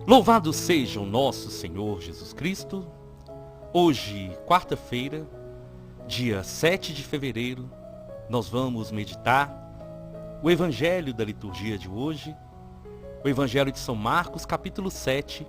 Louvado seja o nosso Senhor Jesus Cristo. Hoje, quarta-feira, dia 7 de fevereiro, nós vamos meditar o Evangelho da liturgia de hoje, o Evangelho de São Marcos, capítulo 7,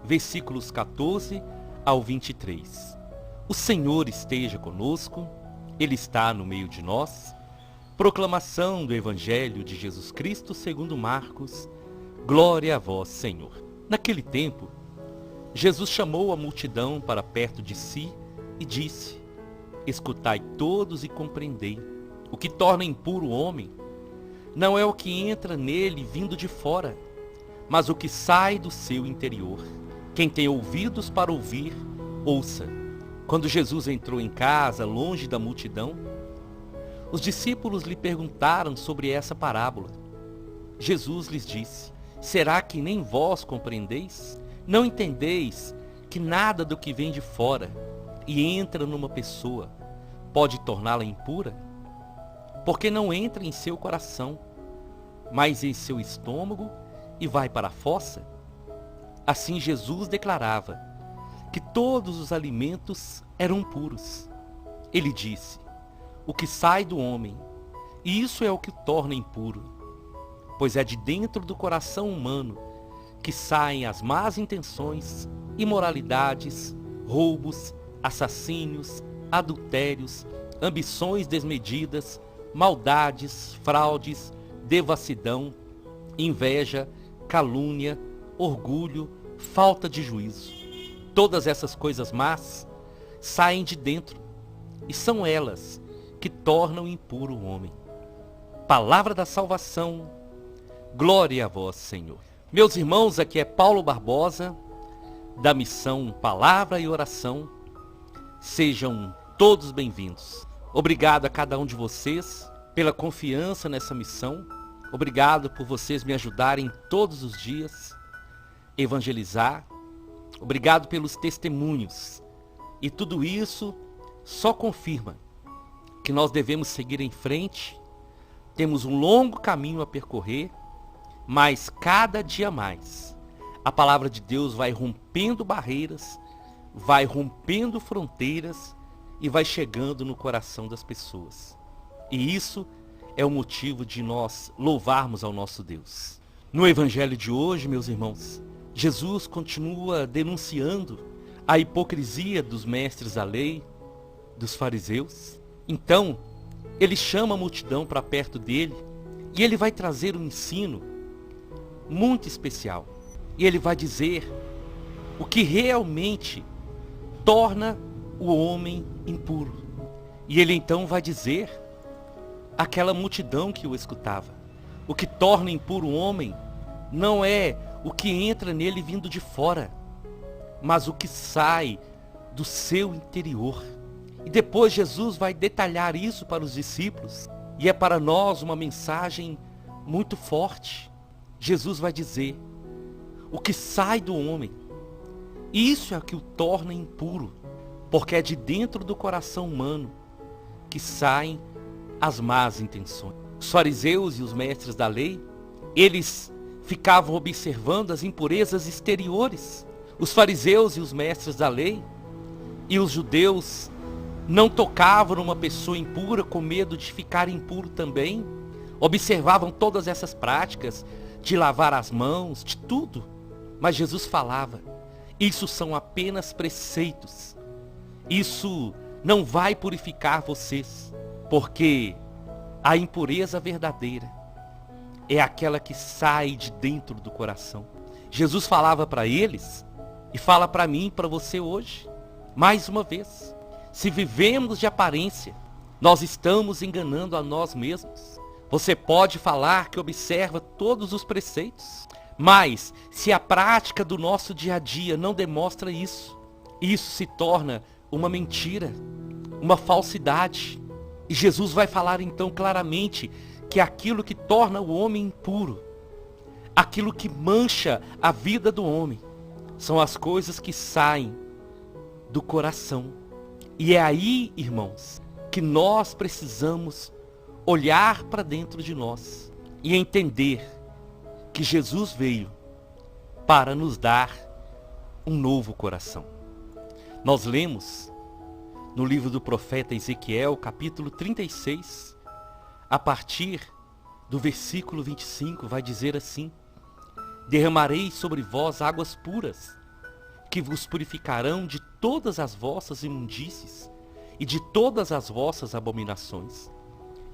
versículos 14 ao 23. O Senhor esteja conosco, Ele está no meio de nós. Proclamação do Evangelho de Jesus Cristo segundo Marcos. Glória a vós, Senhor. Naquele tempo, Jesus chamou a multidão para perto de si e disse: Escutai todos e compreendei. O que torna impuro o homem não é o que entra nele vindo de fora, mas o que sai do seu interior. Quem tem ouvidos para ouvir, ouça. Quando Jesus entrou em casa, longe da multidão, os discípulos lhe perguntaram sobre essa parábola. Jesus lhes disse: Será que nem vós compreendeis? Não entendeis que nada do que vem de fora e entra numa pessoa pode torná-la impura? Porque não entra em seu coração, mas em seu estômago e vai para a fossa? Assim Jesus declarava que todos os alimentos eram puros. Ele disse: O que sai do homem, isso é o que o torna impuro. Pois é de dentro do coração humano que saem as más intenções, imoralidades, roubos, assassínios, adultérios, ambições desmedidas, maldades, fraudes, devassidão, inveja, calúnia, orgulho, falta de juízo. Todas essas coisas más saem de dentro e são elas que tornam impuro o homem. Palavra da salvação. Glória a vós, Senhor. Meus irmãos, aqui é Paulo Barbosa, da missão Palavra e Oração. Sejam todos bem-vindos. Obrigado a cada um de vocês pela confiança nessa missão. Obrigado por vocês me ajudarem todos os dias a evangelizar. Obrigado pelos testemunhos. E tudo isso só confirma que nós devemos seguir em frente. Temos um longo caminho a percorrer, mas cada dia mais a palavra de Deus vai rompendo barreiras, vai rompendo fronteiras e vai chegando no coração das pessoas. E isso é o motivo de nós louvarmos ao nosso Deus. No Evangelho de hoje, meus irmãos, Jesus continua denunciando a hipocrisia dos mestres da lei, dos fariseus. Então, ele chama a multidão para perto dele e ele vai trazer um ensino muito especial. E ele vai dizer o que realmente torna o homem impuro. E ele então vai dizer àquela multidão que o escutava: o que torna impuro o homem não é o que entra nele vindo de fora, mas o que sai do seu interior. E depois Jesus vai detalhar isso para os discípulos. E é para nós uma mensagem muito forte. Jesus vai dizer o que sai do homem, isso é o que o torna impuro, porque é de dentro do coração humano que saem as más intenções. Os fariseus e os mestres da lei, eles ficavam observando as impurezas exteriores. Os fariseus e os mestres da lei e os judeus não tocavam numa pessoa impura com medo de ficar impuro também. Observavam todas essas práticas de lavar as mãos, de tudo. Mas Jesus falava: isso são apenas preceitos. Isso não vai purificar vocês, porque a impureza verdadeira é aquela que sai de dentro do coração. Jesus falava para eles e fala para mim e para você hoje, mais uma vez: se vivemos de aparência, nós estamos enganando a nós mesmos. Você pode falar que observa todos os preceitos, mas se a prática do nosso dia a dia não demonstra isso, isso se torna uma mentira, uma falsidade. E Jesus vai falar então claramente que aquilo que torna o homem impuro, aquilo que mancha a vida do homem, são as coisas que saem do coração. E é aí, irmãos, que nós precisamos olhar para dentro de nós e entender que Jesus veio para nos dar um novo coração. Nós lemos no livro do profeta Ezequiel, capítulo 36, a partir do versículo 25, vai dizer assim: derramarei sobre vós águas puras, que vos purificarão de todas as vossas imundícies e de todas as vossas abominações.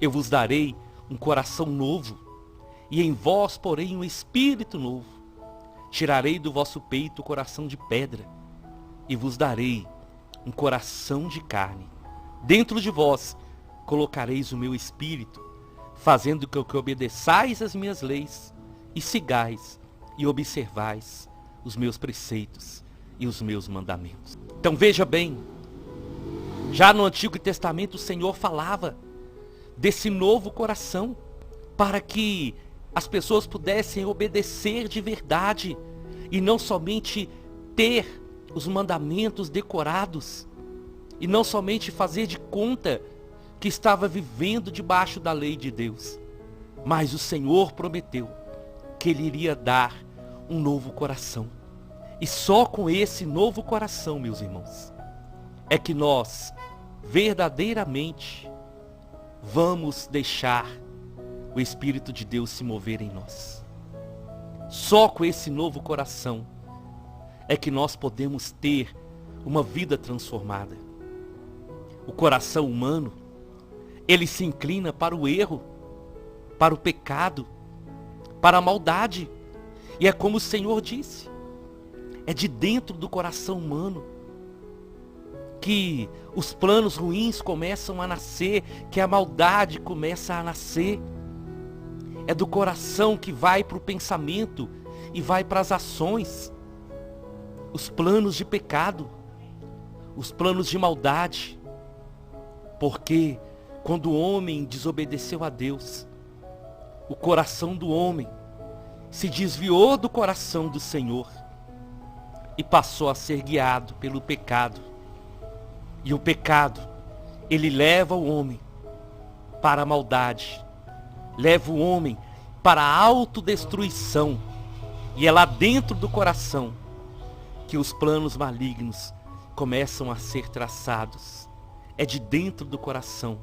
Eu vos darei um coração novo, e em vós porei um espírito novo. Tirarei do vosso peito o coração de pedra, e vos darei um coração de carne. Dentro de vós colocareis o meu espírito, fazendo com que obedeçais as minhas leis, e sigais e observais os meus preceitos e os meus mandamentos. Então veja bem, já no Antigo Testamento o Senhor falava desse novo coração, para que as pessoas pudessem obedecer de verdade, e não somente ter os mandamentos decorados, e não somente fazer de conta que estava vivendo debaixo da lei de Deus. Mas o Senhor prometeu que Ele iria dar um novo coração. E só com esse novo coração, meus irmãos, é que nós verdadeiramente vamos deixar o Espírito de Deus se mover em nós. Só com esse novo coração é que nós podemos ter uma vida transformada. O coração humano, ele se inclina para o erro, para o pecado, para a maldade. E é como o Senhor disse, é de dentro do coração humano que os planos ruins começam a nascer, que a maldade começa a nascer. É do coração que vai para o pensamento e vai para as ações. Os planos de pecado, os planos de maldade. Porque quando o homem desobedeceu a Deus, o coração do homem se desviou do coração do Senhor e passou a ser guiado pelo pecado. E o pecado, ele leva o homem para a maldade, leva o homem para a autodestruição. E é lá dentro do coração que os planos malignos começam a ser traçados. É de dentro do coração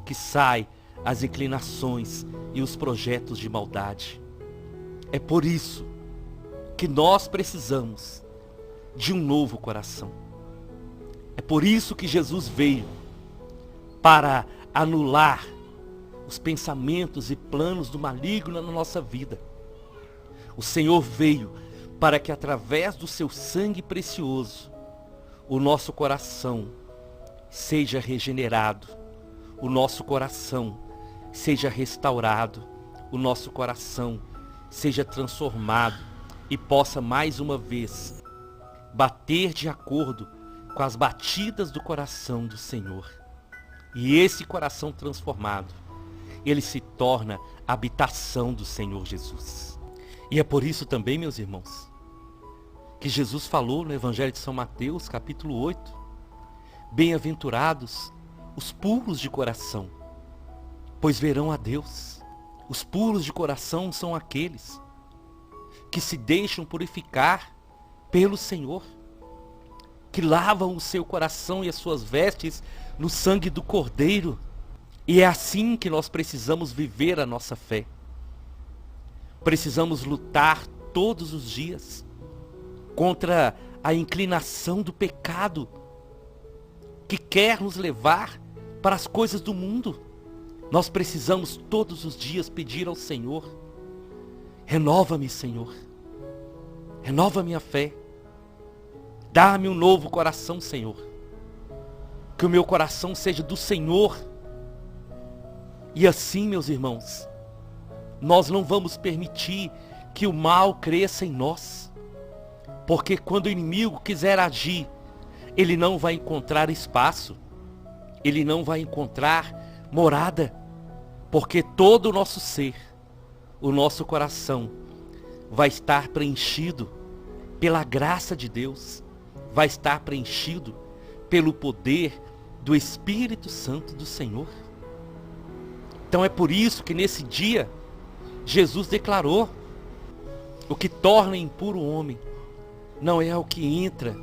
que saem as inclinações e os projetos de maldade. É por isso que nós precisamos de um novo coração. É por isso que Jesus veio, para anular os pensamentos e planos do maligno na nossa vida. O Senhor veio para que através do seu sangue precioso, o nosso coração seja regenerado, o nosso coração seja restaurado, o nosso coração seja transformado e possa mais uma vez bater de acordo com as batidas do coração do Senhor. E esse coração transformado, ele se torna a habitação do Senhor Jesus. E é por isso também, meus irmãos, que Jesus falou no Evangelho de São Mateus, capítulo 8, bem-aventurados os puros de coração, pois verão a Deus. Os puros de coração são aqueles que se deixam purificar pelo Senhor, que lavam o seu coração e as suas vestes no sangue do Cordeiro. E é assim que nós precisamos viver a nossa fé. Precisamos lutar todos os dias contra a inclinação do pecado que quer nos levar para as coisas do mundo. Nós precisamos todos os dias pedir ao Senhor: renova-me, Senhor, renova minha fé, dá-me um novo coração, Senhor, que o meu coração seja do Senhor. E assim, meus irmãos, nós não vamos permitir que o mal cresça em nós, porque quando o inimigo quiser agir, ele não vai encontrar espaço, ele não vai encontrar morada, Porque todo o nosso ser, o nosso coração, vai estar preenchido pela graça de Deus, vai estar preenchido pelo poder do Espírito Santo do Senhor. Então é por isso que nesse dia, Jesus declarou: o que torna impuro o homem não é o que entra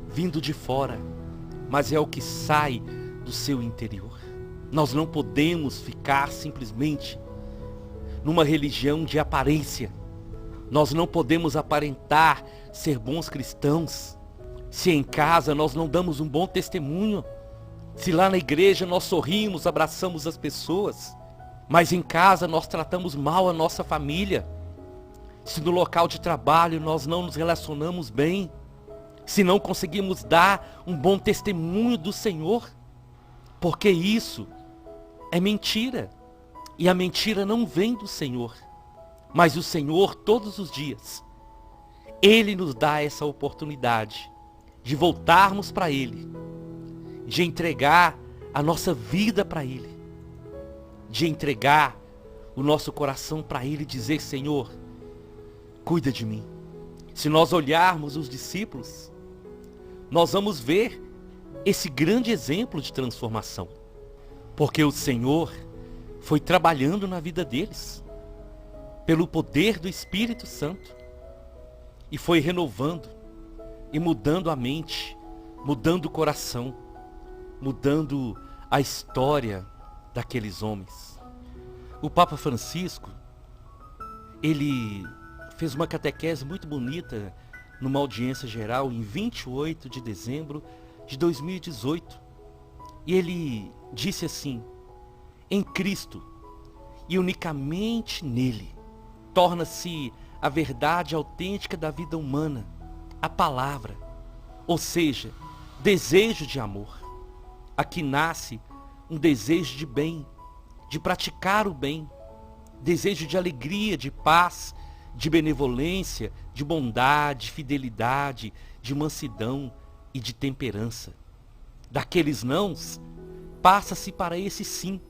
vindo de fora, mas é o que sai do seu interior. Nós não podemos ficar simplesmente numa religião de aparência. Nós não podemos aparentar ser bons cristãos se em casa nós não damos um bom testemunho, se lá na igreja nós sorrimos, abraçamos as pessoas, mas em casa nós tratamos mal a nossa família, se no local de trabalho nós não nos relacionamos bem, se não conseguimos dar um bom testemunho do Senhor, porque isso é mentira, e a mentira não vem do Senhor, mas o Senhor todos os dias, Ele nos dá essa oportunidade de voltarmos para Ele, de entregar a nossa vida para Ele, de entregar o nosso coração para Ele e dizer: Senhor, cuida de mim. Se nós olharmos os discípulos, nós vamos ver esse grande exemplo de transformação, porque o Senhor foi trabalhando na vida deles, pelo poder do Espírito Santo, e foi renovando e mudando a mente, mudando o coração, mudando a história daqueles homens. O Papa Francisco, ele fez uma catequese muito bonita numa audiência geral em 28 de dezembro de 2018. E ele disse assim: em Cristo e unicamente nele, torna-se a verdade autêntica da vida humana, a palavra, ou seja, desejo de amor. Aqui nasce um desejo de bem, de praticar o bem, desejo de alegria, de paz, de benevolência, de bondade, fidelidade, de mansidão e de temperança. Daqueles nãos, passa-se para esse sim,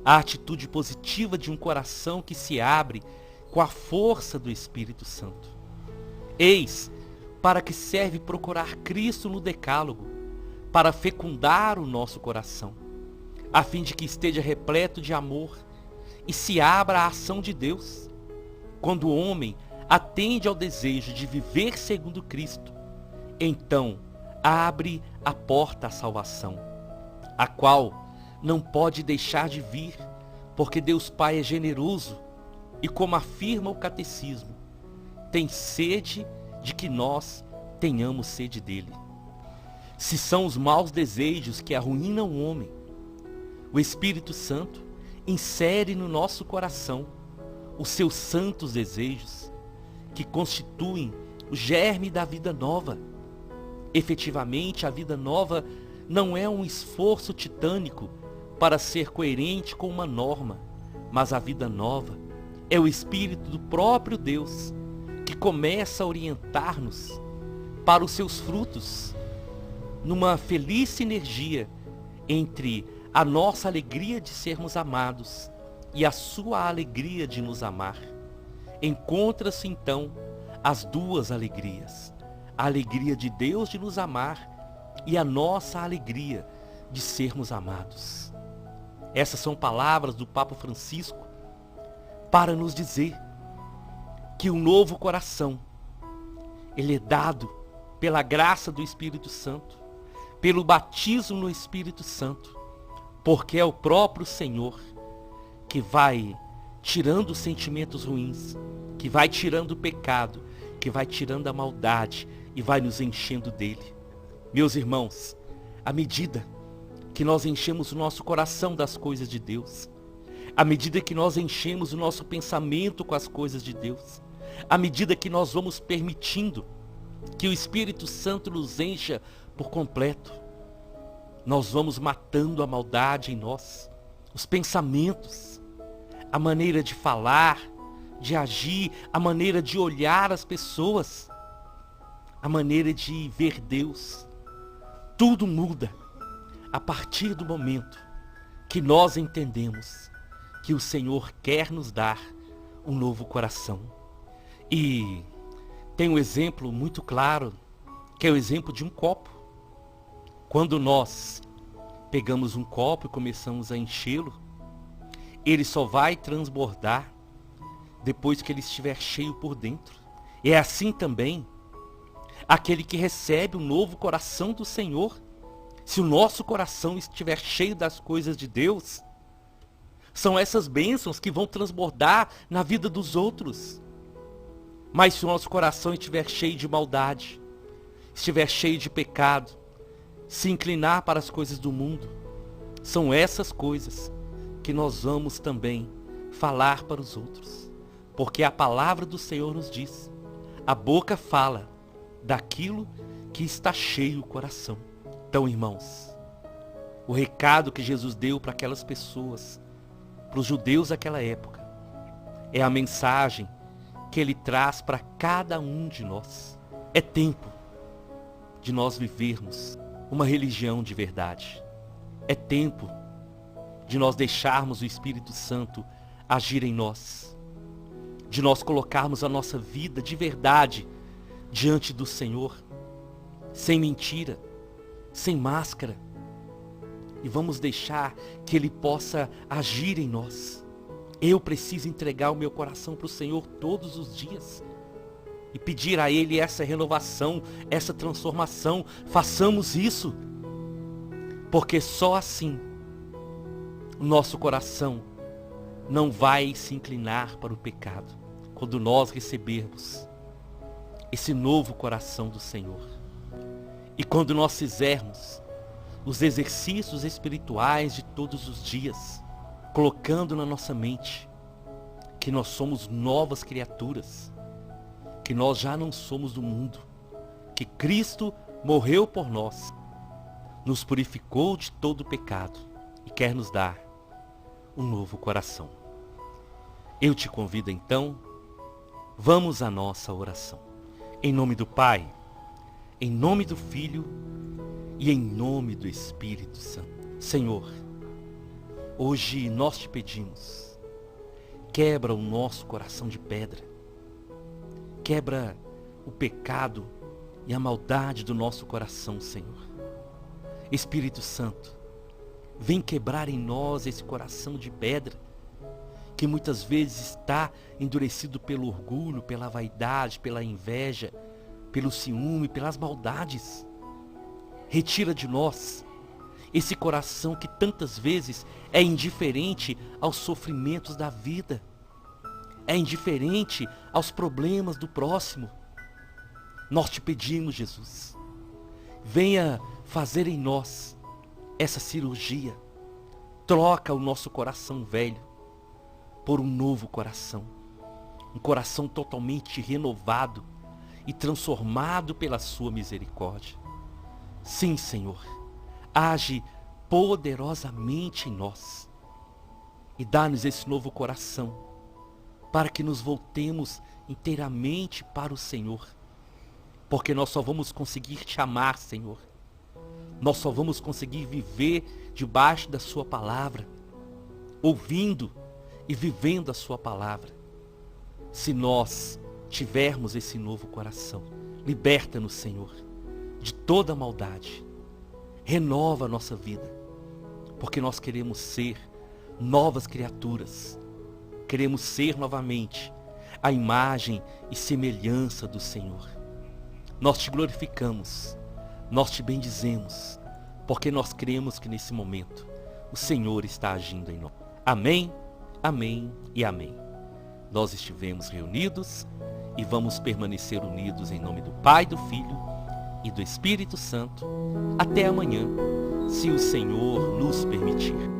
a atitude positiva de um coração que se abre com a força do Espírito Santo. Eis para que serve procurar Cristo no decálogo, para fecundar o nosso coração, a fim de que esteja repleto de amor e se abra à ação de Deus. Quando o homem atende ao desejo de viver segundo Cristo, então abre a porta à salvação, a qual não pode deixar de vir, porque Deus Pai é generoso e, como afirma o catecismo, tem sede de que nós tenhamos sede dele. Se são os maus desejos que arruinam o homem, o Espírito Santo insere no nosso coração os seus santos desejos, que constituem o germe da vida nova. Efetivamente, a vida nova não é um esforço titânico para ser coerente com uma norma, mas a vida nova é o Espírito do próprio Deus, que começa a orientar-nos para os seus frutos, numa feliz sinergia entre a nossa alegria de sermos amados e a sua alegria de nos amar. Encontra-se então as duas alegrias, a alegria de Deus de nos amar e a nossa alegria de sermos amados. Essas são palavras do Papa Francisco para nos dizer que o novo coração, ele é dado pela graça do Espírito Santo, pelo batismo no Espírito Santo, porque é o próprio Senhor que vai tirando os sentimentos ruins, que vai tirando o pecado, que vai tirando a maldade e vai nos enchendo dele. Meus irmãos, à medida que nós enchemos o nosso coração das coisas de Deus, à medida que nós enchemos o nosso pensamento com as coisas de Deus, à medida que nós vamos permitindo que o Espírito Santo nos encha por completo, nós vamos matando a maldade em nós, os pensamentos, a maneira de falar, de agir, a maneira de olhar as pessoas, a maneira de ver Deus. Tudo muda a partir do momento que nós entendemos que o Senhor quer nos dar um novo coração. E tem um exemplo muito claro, que é o exemplo de um copo. Quando nós pegamos um copo e começamos a enchê-lo, ele só vai transbordar depois que ele estiver cheio por dentro. É assim também aquele que recebe o novo coração do Senhor. Se o nosso coração estiver cheio das coisas de Deus, são essas bênçãos que vão transbordar na vida dos outros. Mas se o nosso coração estiver cheio de maldade, estiver cheio de pecado, se inclinar para as coisas do mundo, são essas coisas que nós vamos também falar para os outros. Porque a palavra do Senhor nos diz, a boca fala daquilo que está cheio o coração. Então, irmãos, o recado que Jesus deu para aquelas pessoas, para os judeus daquela época, é a mensagem que ele traz para cada um de nós. É tempo de nós vivermos uma religião de verdade. É tempo de nós deixarmos o Espírito Santo agir em nós, de nós colocarmos a nossa vida de verdade diante do Senhor, sem mentira, sem máscara, e vamos deixar que Ele possa agir em nós. Eu preciso entregar o meu coração para o Senhor todos os dias e pedir a Ele essa renovação, essa transformação. Façamos isso, porque só assim o nosso coração não vai se inclinar para o pecado, quando nós recebermos esse novo coração do Senhor. E quando nós fizermos os exercícios espirituais de todos os dias, colocando na nossa mente que nós somos novas criaturas, que nós já não somos do mundo, que Cristo morreu por nós, nos purificou de todo o pecado e quer nos dar um novo coração. Eu te convido então, vamos à nossa oração. Em nome do Pai, em nome do Filho e em nome do Espírito Santo. Senhor, hoje nós te pedimos, quebra o nosso coração de pedra, quebra o pecado e a maldade do nosso coração, Senhor. Espírito Santo, vem quebrar em nós esse coração de pedra, que muitas vezes está endurecido pelo orgulho, pela vaidade, pela inveja, pelo ciúme, pelas maldades. Retira de nós esse coração que tantas vezes é indiferente aos sofrimentos da vida, é indiferente aos problemas do próximo. Nós te pedimos, Jesus, venha fazer em nós essa cirurgia. Troca o nosso coração velho por um novo coração, um coração totalmente renovado e transformado pela sua misericórdia. Sim, Senhor, age poderosamente em nós e dá-nos esse novo coração para que nos voltemos inteiramente para o Senhor, porque nós só vamos conseguir te amar, Senhor. Nós só vamos conseguir viver debaixo da sua palavra, ouvindo e vivendo a sua palavra, se nós tivermos esse novo coração. Liberta-nos, Senhor, de toda maldade. Renova a nossa vida, porque nós queremos ser novas criaturas. Queremos ser novamente a imagem e semelhança do Senhor. Nós te glorificamos, nós te bendizemos, porque nós cremos que nesse momento o Senhor está agindo em nós. Amém, amém e amém. Nós estivemos reunidos e vamos permanecer unidos em nome do Pai, do Filho e do Espírito Santo até amanhã, se o Senhor nos permitir.